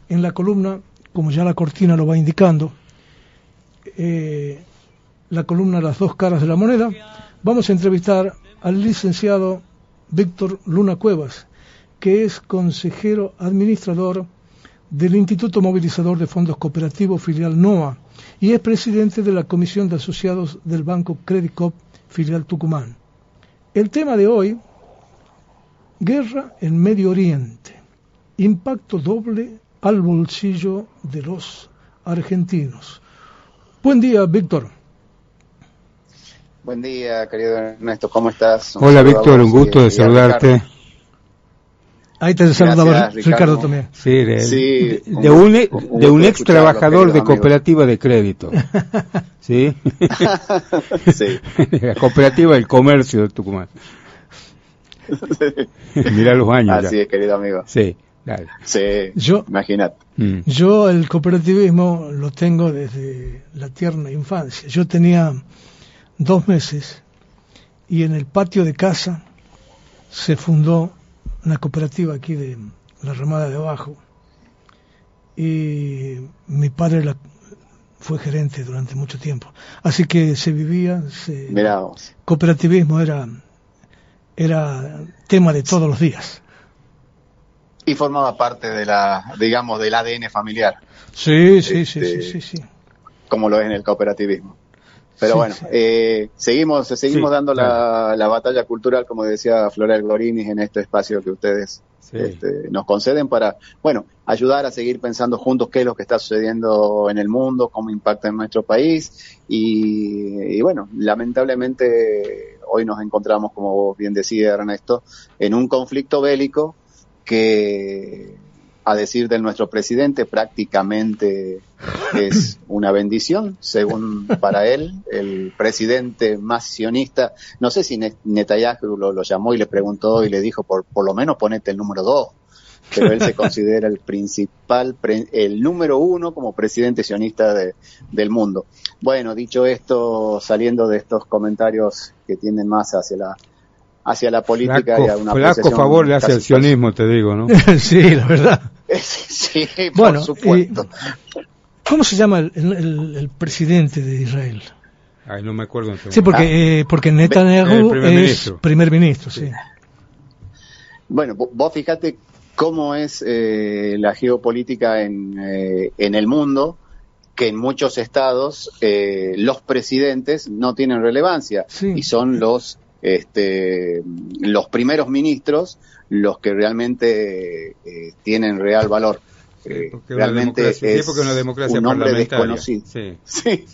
en la columna, como ya la cortina lo va indicando, la columna Las dos caras de la moneda, vamos a entrevistar al licenciado Víctor Luna Cuevas, que es consejero administrador del Instituto Movilizador de Fondos Cooperativos, filial NOA, y es presidente de la Comisión de Asociados del Banco Credit Coop, filial Tucumán. El tema de hoy: guerra en Medio Oriente, impacto doble al bolsillo de los argentinos. Buen día, Víctor. Buen día, querido Ernesto, ¿cómo estás? Hola, Víctor, un gusto de saludarte. Ahí te saludaba Ricardo también. Sí, de un ex trabajador de cooperativa de crédito. ¿Sí? Sí. La cooperativa del comercio de Tucumán. Mirá los años. Así ya. es, querido amigo. Sí, dale. Sí, imagínate. Yo el cooperativismo lo tengo desde la tierna infancia. Yo tenía 2 meses y en el patio de casa se fundó una cooperativa aquí de la Ramada de Abajo, y mi padre fue gerente durante mucho tiempo, así que se vivía, Mirá vos. Cooperativismo era tema de todos los días. Y formaba parte de del ADN familiar. Sí. Como lo es en el cooperativismo. Pero sí, bueno, sí. Seguimos dando la batalla cultural, como decía Floreal Glorinis, en este espacio que ustedes nos conceden para, ayudar a seguir pensando juntos qué es lo que está sucediendo en el mundo, cómo impacta en nuestro país. Y lamentablemente hoy nos encontramos, como vos bien decía, Ernesto, en un conflicto bélico que, a decir de nuestro presidente, prácticamente es una bendición, según para él, el presidente más sionista. No sé si Netanyahu lo llamó y le preguntó y le dijo, por lo menos ponete el número 2, pero él se considera el principal, el número 1 como presidente sionista del mundo. Bueno, dicho esto, saliendo de estos comentarios que tienden más hacia la política y a una flaco favor le hace al sionismo, te digo, ¿no? Sí, la verdad. Sí, por supuesto. ¿Cómo se llama el presidente de Israel? Ay, no me acuerdo. Sí, porque Netanyahu es primer ministro, sí. Bueno, vos fíjate cómo es la geopolítica en el mundo, que en muchos estados los presidentes no tienen relevancia, y son los primeros ministros los que realmente tienen real valor. Realmente es una democracia un hombre parlamentaria. desconocido. Sí.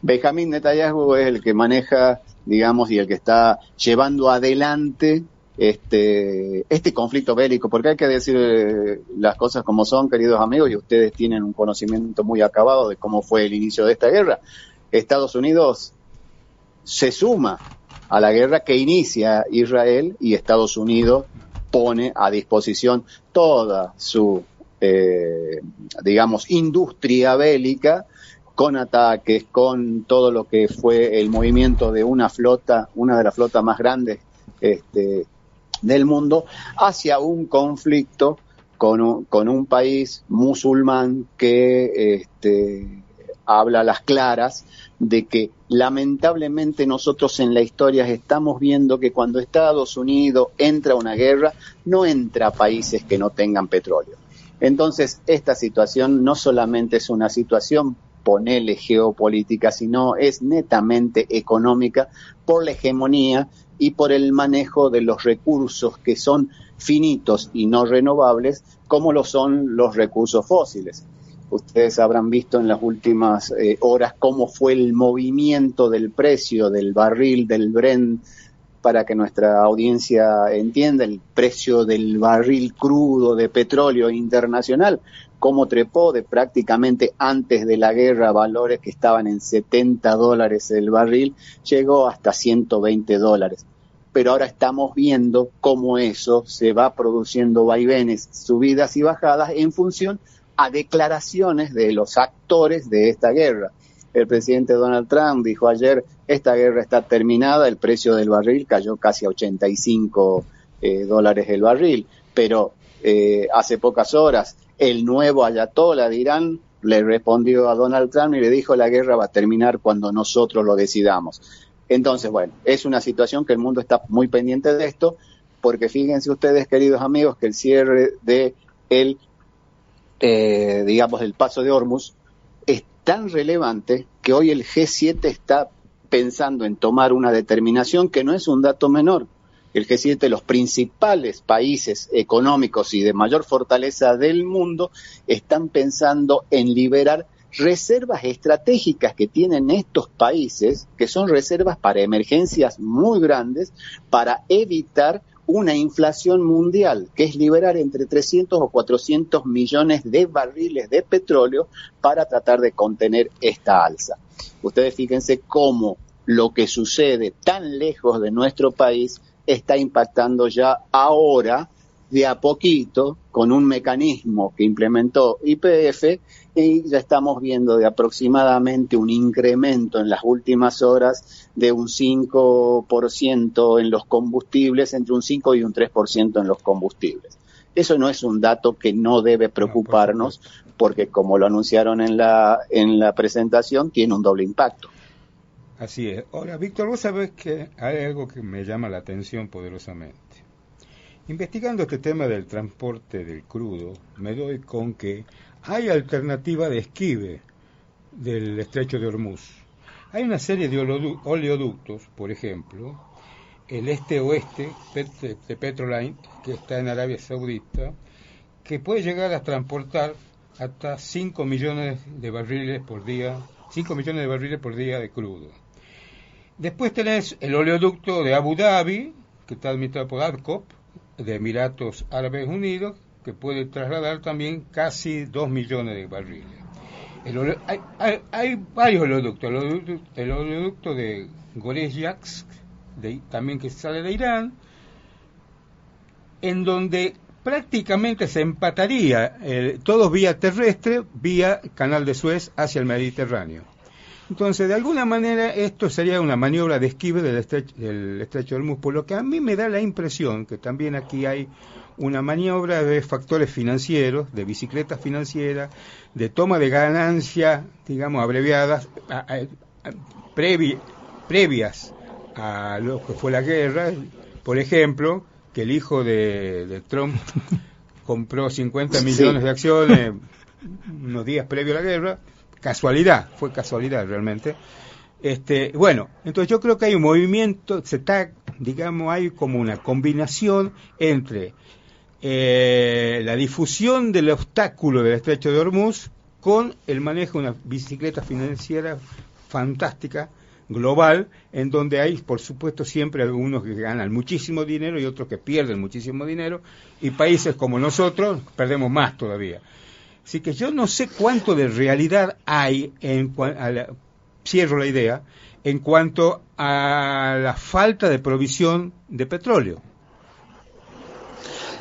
Benjamín Netanyahu es el que maneja, digamos, y el que está llevando adelante este conflicto bélico, porque hay que decir las cosas como son, queridos amigos, y ustedes tienen un conocimiento muy acabado de cómo fue el inicio de esta guerra. Estados Unidos se suma a la guerra que inicia Israel, y Estados Unidos pone a disposición toda su industria bélica, con ataques, con todo lo que fue el movimiento de una de las flotas más grandes del mundo, hacia un conflicto con un país musulmán que habla a las claras de que lamentablemente nosotros en la historia estamos viendo que cuando Estados Unidos entra a una guerra, no entra a países que no tengan petróleo. Entonces, esta situación no solamente es una situación, ponele, geopolítica, sino es netamente económica, por la hegemonía y por el manejo de los recursos que son finitos y no renovables, como lo son los recursos fósiles. Ustedes habrán visto en las últimas horas cómo fue el movimiento del precio del barril del Brent, para que nuestra audiencia entienda, el precio del barril crudo de petróleo internacional, cómo trepó de prácticamente antes de la guerra valores que estaban en $70 el barril, llegó hasta $120. Pero ahora estamos viendo cómo eso se va produciendo vaivenes, subidas y bajadas en función a declaraciones de los actores de esta guerra. El presidente Donald Trump dijo ayer, esta guerra está terminada, el precio del barril cayó casi a $85 el barril, pero hace pocas horas el nuevo ayatolá de Irán le respondió a Donald Trump y le dijo: la guerra va a terminar cuando nosotros lo decidamos. Entonces, bueno, es una situación que el mundo está muy pendiente de esto, porque fíjense ustedes, queridos amigos, que el cierre de el paso de Hormuz es tan relevante que hoy el G7 está pensando en tomar una determinación que no es un dato menor. El G7, los principales países económicos y de mayor fortaleza del mundo, están pensando en liberar reservas estratégicas que tienen estos países, que son reservas para emergencias muy grandes, para evitar una inflación mundial, que es liberar entre 300 o 400 millones de barriles de petróleo para tratar de contener esta alza. Ustedes fíjense cómo lo que sucede tan lejos de nuestro país está impactando ya ahora, de a poquito, con un mecanismo que implementó YPF, y ya estamos viendo de aproximadamente un incremento en las últimas horas de un 5% en los combustibles, entre un 5 y un 3% en los combustibles. Eso no es un dato que no debe preocuparnos, porque como lo anunciaron en la presentación, tiene un doble impacto. Así es. Ahora, Víctor, vos sabés que hay algo que me llama la atención poderosamente. Investigando este tema del transporte del crudo, me doy con que hay alternativa de esquive del estrecho de Hormuz. Hay una serie de oleoductos, por ejemplo, el este-oeste de Petroline, que está en Arabia Saudita, que puede llegar a transportar hasta 5 millones de barriles por día de crudo. Después tenés el oleoducto de Abu Dhabi, que está administrado por ADCOP, de Emiratos Árabes Unidos, que puede trasladar también casi 2 millones de barriles. Hay varios oleoductos. El oleoducto de Goreysk, también que sale de Irán, en donde prácticamente se empataría todo vía terrestre, vía Canal de Suez hacia el Mediterráneo. Entonces, de alguna manera, esto sería una maniobra de esquive del estrecho de Hormuz, por lo que a mí me da la impresión que también aquí hay una maniobra de factores financieros, de bicicletas financieras, de toma de ganancia, digamos, abreviadas, previas a lo que fue la guerra. Por ejemplo, que el hijo de Trump compró 50 millones de acciones unos días previo a la guerra. Fue casualidad realmente. Bueno, entonces yo creo que hay un movimiento, hay como una combinación entre la difusión del obstáculo del estrecho de Hormuz con el manejo de una bicicleta financiera fantástica, global, en donde hay, por supuesto, siempre algunos que ganan muchísimo dinero y otros que pierden muchísimo dinero, y países como nosotros perdemos más todavía. Así que yo no sé cuánto de realidad hay, cierro la idea, en cuanto a la falta de provisión de petróleo.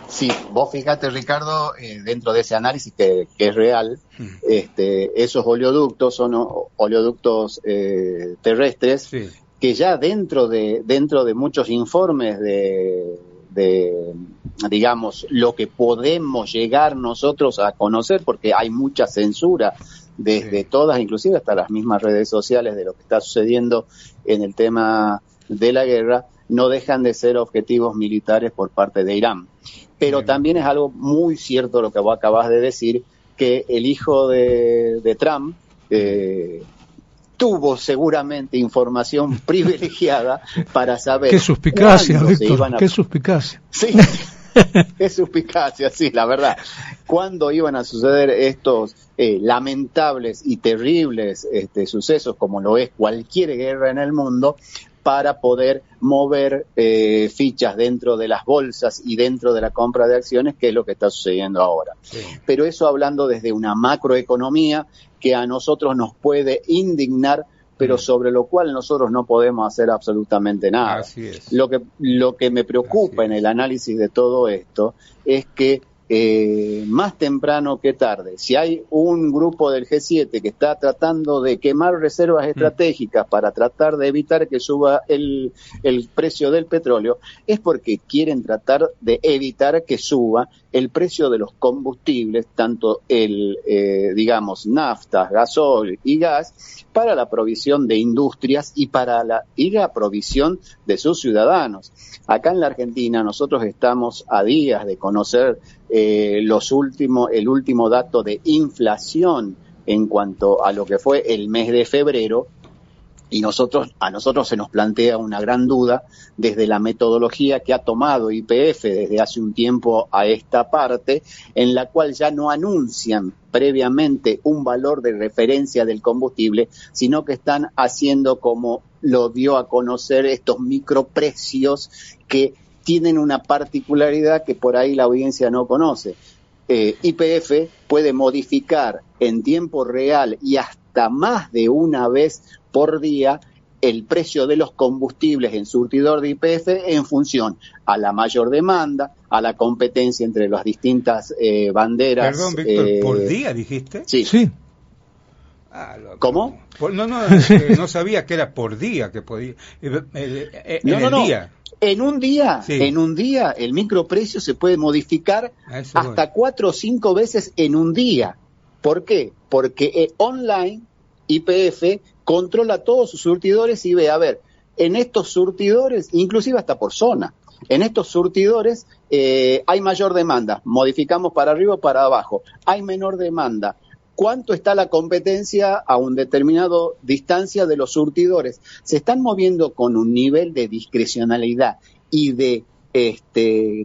Sí, vos fíjate, Ricardo, dentro de ese análisis que es real, esos oleoductos son oleoductos terrestres, sí, que ya dentro de muchos informes de digamos, lo que podemos llegar nosotros a conocer, porque hay mucha censura desde todas, inclusive hasta las mismas redes sociales, de lo que está sucediendo en el tema de la guerra, no dejan de ser objetivos militares por parte de Irán. Pero también es algo muy cierto lo que vos acabas de decir, que el hijo de Trump tuvo seguramente información privilegiada para saber. Qué suspicacia, Víctor, qué suspicacia. Sí, qué suspicacia, sí, la verdad. ¿Cuándo iban a suceder estos lamentables y terribles sucesos, como lo es cualquier guerra en el mundo, para poder mover fichas dentro de las bolsas y dentro de la compra de acciones, que es lo que está sucediendo ahora? Sí. Pero eso hablando desde una macroeconomía que a nosotros nos puede indignar, pero sobre lo cual nosotros no podemos hacer absolutamente nada. Así es. Lo que me preocupa en el análisis de todo esto es que más temprano que tarde, si hay un grupo del G7 que está tratando de quemar reservas estratégicas para tratar de evitar que suba el precio del petróleo, es porque quieren tratar de evitar que suba el precio de los combustibles, tanto digamos, naftas, gasol y gas, para la provisión de industrias y para la provisión de sus ciudadanos. Acá en la Argentina nosotros estamos a días de conocer el último dato de inflación en cuanto a lo que fue el mes de febrero, y a nosotros se nos plantea una gran duda desde la metodología que ha tomado YPF desde hace un tiempo a esta parte, en la cual ya no anuncian previamente un valor de referencia del combustible, sino que están haciendo, como lo dio a conocer, estos microprecios que tienen una particularidad que por ahí la audiencia no conoce. YPF puede modificar en tiempo real y hasta más de una vez por día el precio de los combustibles en surtidor de YPF en función a la mayor demanda, a la competencia entre las distintas banderas. Perdón, Víctor, ¿por día dijiste? Sí. ¿Cómo? No sabía que era por día que podía. Día. En un día, sí. En un día el microprecio se puede modificar hasta 4 o 5 veces en un día. ¿Por qué? Porque online YPF controla todos sus surtidores y ve, a ver, en estos surtidores, inclusive hasta por zona, en estos surtidores hay mayor demanda, modificamos para arriba o para abajo, hay menor demanda. ¿Cuánto está la competencia a un determinado distancia de los surtidores? Se están moviendo con un nivel de discrecionalidad y de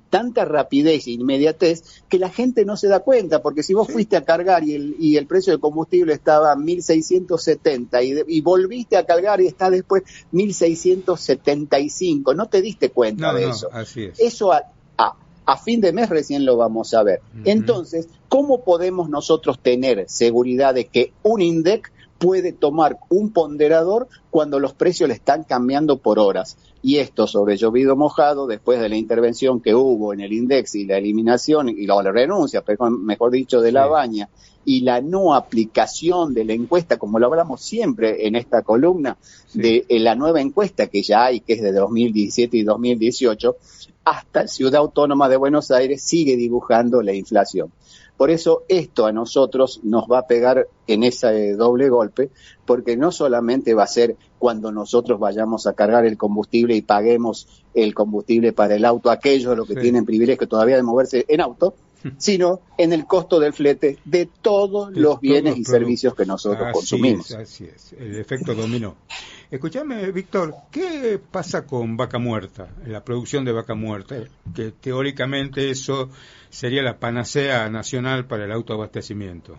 tanta rapidez e inmediatez que la gente no se da cuenta, porque si vos fuiste a cargar y el precio del combustible estaba 1.670 y volviste a cargar y está después 1.675, no te diste cuenta de eso. Así es. Eso a fin de mes recién lo vamos a ver. Uh-huh. Entonces, ¿cómo podemos nosotros tener seguridad de que un INDEC puede tomar un ponderador cuando los precios le están cambiando por horas? Y esto sobre llovido mojado, después de la intervención que hubo en el INDEX y la eliminación y la renuncia, mejor dicho, de la baña, y la no aplicación de la encuesta, como lo hablamos siempre en esta columna, de la nueva encuesta que ya hay, que es de 2017 y 2018, hasta Ciudad Autónoma de Buenos Aires sigue dibujando la inflación. Por eso esto a nosotros nos va a pegar en ese doble golpe, porque no solamente va a ser cuando nosotros vayamos a cargar el combustible y paguemos el combustible para el auto, aquellos los que tienen privilegio todavía de moverse en auto, sino en el costo del flete de todos los bienes y servicios que nosotros consumimos. Así es, el efecto dominó. Escúchame, Víctor, ¿qué pasa con vaca muerta, la producción de vaca muerta? Que teóricamente eso sería la panacea nacional para el autoabastecimiento.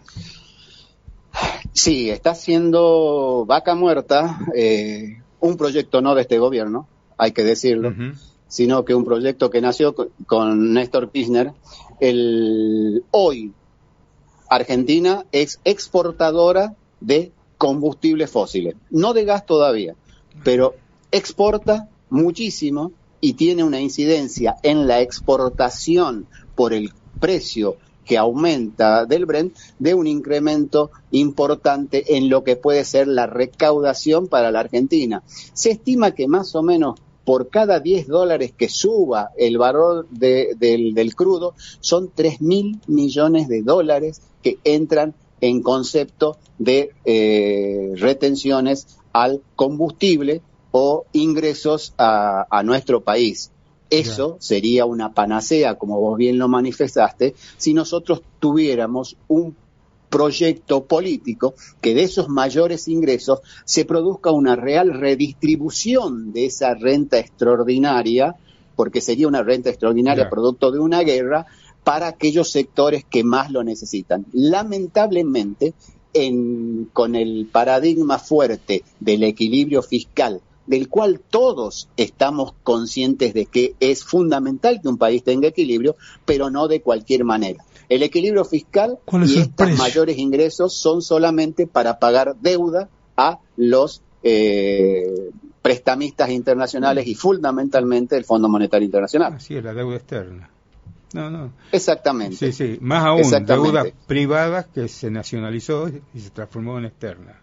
Sí, está siendo vaca muerta un proyecto no de este gobierno, hay que decirlo, uh-huh, sino que un proyecto que nació con Néstor Kirchner. Hoy Argentina es exportadora de combustibles fósiles, no de gas todavía, pero exporta muchísimo y tiene una incidencia en la exportación por el precio que aumenta del Brent de un incremento importante en lo que puede ser la recaudación para la Argentina. Se estima que más o menos por cada $10 que suba el valor del crudo, son 3.000 millones de dólares que entran en concepto de retenciones al combustible o ingresos a nuestro país. Eso sería una panacea, como vos bien lo manifestaste, si nosotros tuviéramos un proyecto político que de esos mayores ingresos se produzca una real redistribución de esa renta extraordinaria, porque sería una renta extraordinaria producto de una guerra, para aquellos sectores que más lo necesitan. Lamentablemente, con el paradigma fuerte del equilibrio fiscal, del cual todos estamos conscientes de que es fundamental que un país tenga equilibrio, pero no de cualquier manera. El equilibrio fiscal y estos mayores ingresos son solamente para pagar deuda a los prestamistas internacionales y fundamentalmente el Fondo Monetario Internacional. Así es, la deuda externa. No. Exactamente. Sí, más aún, deuda privada que se nacionalizó y se transformó en externa.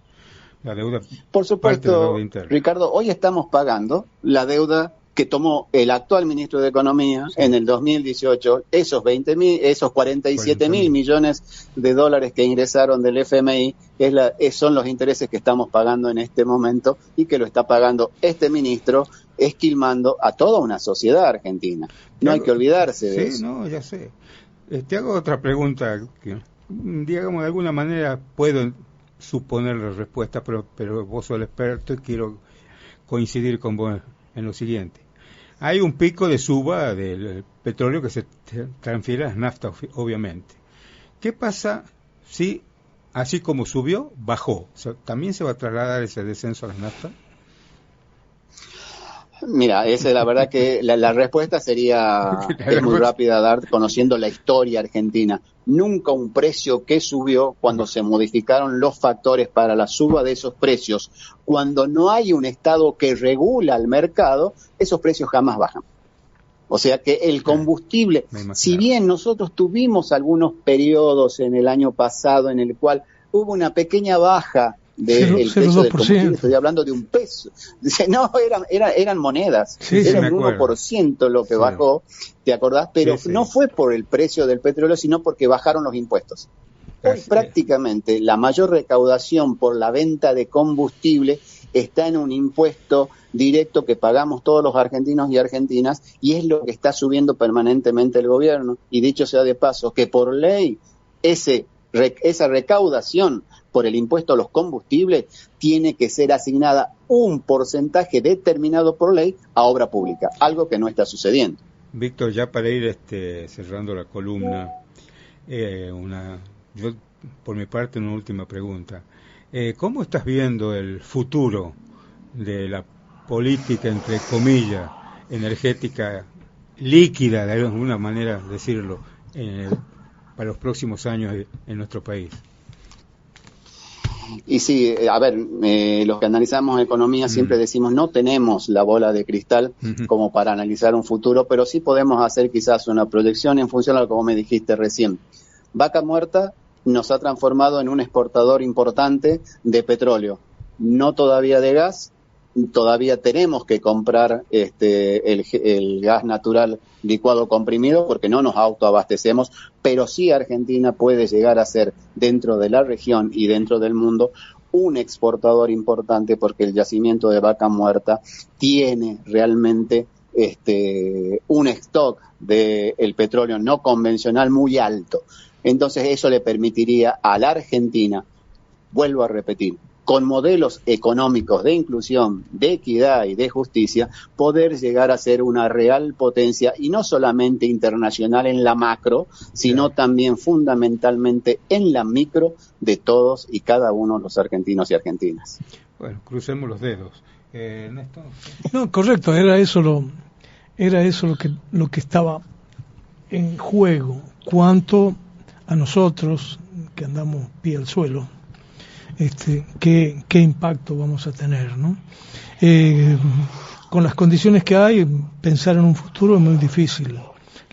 La deuda, por supuesto, Ricardo, hoy estamos pagando la deuda que tomó el actual ministro de Economía en el 2018, esos 47.000 millones de dólares que ingresaron del FMI, son los intereses que estamos pagando en este momento y que lo está pagando este ministro, esquilmando a toda una sociedad argentina. No hay que olvidarse de eso. Sí, no, ya sé. Te hago otra pregunta que, digamos, de alguna manera puedo suponer la respuesta, pero vos sos el experto y quiero coincidir con vos en lo siguiente. Hay un pico de suba del petróleo que se transfiere a las naftas, obviamente. ¿Qué pasa si, así como subió, bajó? O sea, ¿también se va a trasladar ese descenso a las naftas? Mira, esa es la verdad que la respuesta sería es muy rápida a dar, conociendo la historia argentina. Nunca un precio que subió cuando se modificaron los factores para la suba de esos precios. Cuando no hay un Estado que regula el mercado, esos precios jamás bajan. O sea que el combustible, si bien nosotros tuvimos algunos periodos en el año pasado en el cual hubo una pequeña baja del precio del combustible, estoy hablando de un peso. Dice, no, eran monedas, era un 1% lo que bajó, ¿te acordás? Pero no fue por el precio del petróleo, sino porque bajaron los impuestos. Hoy prácticamente la mayor recaudación por la venta de combustible está en un impuesto directo que pagamos todos los argentinos y argentinas, y es lo que está subiendo permanentemente el gobierno. Y dicho sea de paso, que por ley esa recaudación por el impuesto a los combustibles tiene que ser asignada un porcentaje determinado por ley a obra pública, algo que no está sucediendo. Víctor, ya para ir cerrando la columna, yo por mi parte una última pregunta. ¿Cómo estás viendo el futuro de la política, entre comillas, energética líquida, de alguna manera decirlo, para los próximos años en nuestro país? Y sí, a ver, los que analizamos economía siempre decimos no tenemos la bola de cristal como para analizar un futuro, pero sí podemos hacer quizás una proyección en función a lo que vos me dijiste recién. Vaca Muerta nos ha transformado en un exportador importante de petróleo, no todavía de gas. Todavía tenemos que comprar el gas natural licuado comprimido porque no nos autoabastecemos, pero sí Argentina puede llegar a ser, dentro de la región y dentro del mundo, un exportador importante, porque el yacimiento de Vaca Muerta tiene realmente un stock del petróleo no convencional muy alto. Entonces eso le permitiría a la Argentina, vuelvo a repetir, con modelos económicos de inclusión, de equidad y de justicia, poder llegar a ser una real potencia, y no solamente internacional en la macro, sino también fundamentalmente en la micro de todos y cada uno de los argentinos y argentinas. Bueno, crucemos los dedos. Néstor. No, correcto, era eso lo que estaba en juego. Cuanto a nosotros, que andamos pie al suelo, qué impacto vamos a tener, ¿no? Con las condiciones que hay, pensar en un futuro es muy difícil.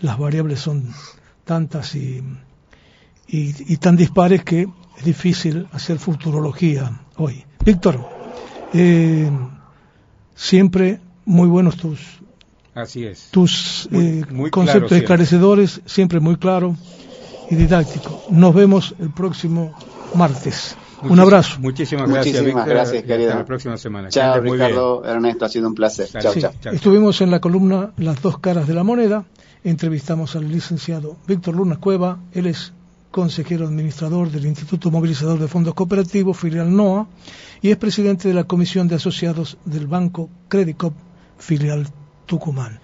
Las variables son tantas y tan dispares que es difícil hacer futurología hoy. Víctor, siempre muy buenos tus muy conceptos claro, esclarecedores, siempre muy claro y didáctico. Nos vemos el próximo martes. Un abrazo. Muchísimas gracias, Víctor. Gracias, querido. Hasta la próxima semana. Chao, Ricardo, Ernesto, ha sido un placer. Chao, sí. Chao. Estuvimos en la columna Las dos caras de la moneda. Entrevistamos al licenciado Víctor Luna Cueva. Él es consejero administrador del Instituto Movilizador de Fondos Cooperativos, filial NOA, y es presidente de la Comisión de Asociados del Banco Credicop, filial Tucumán.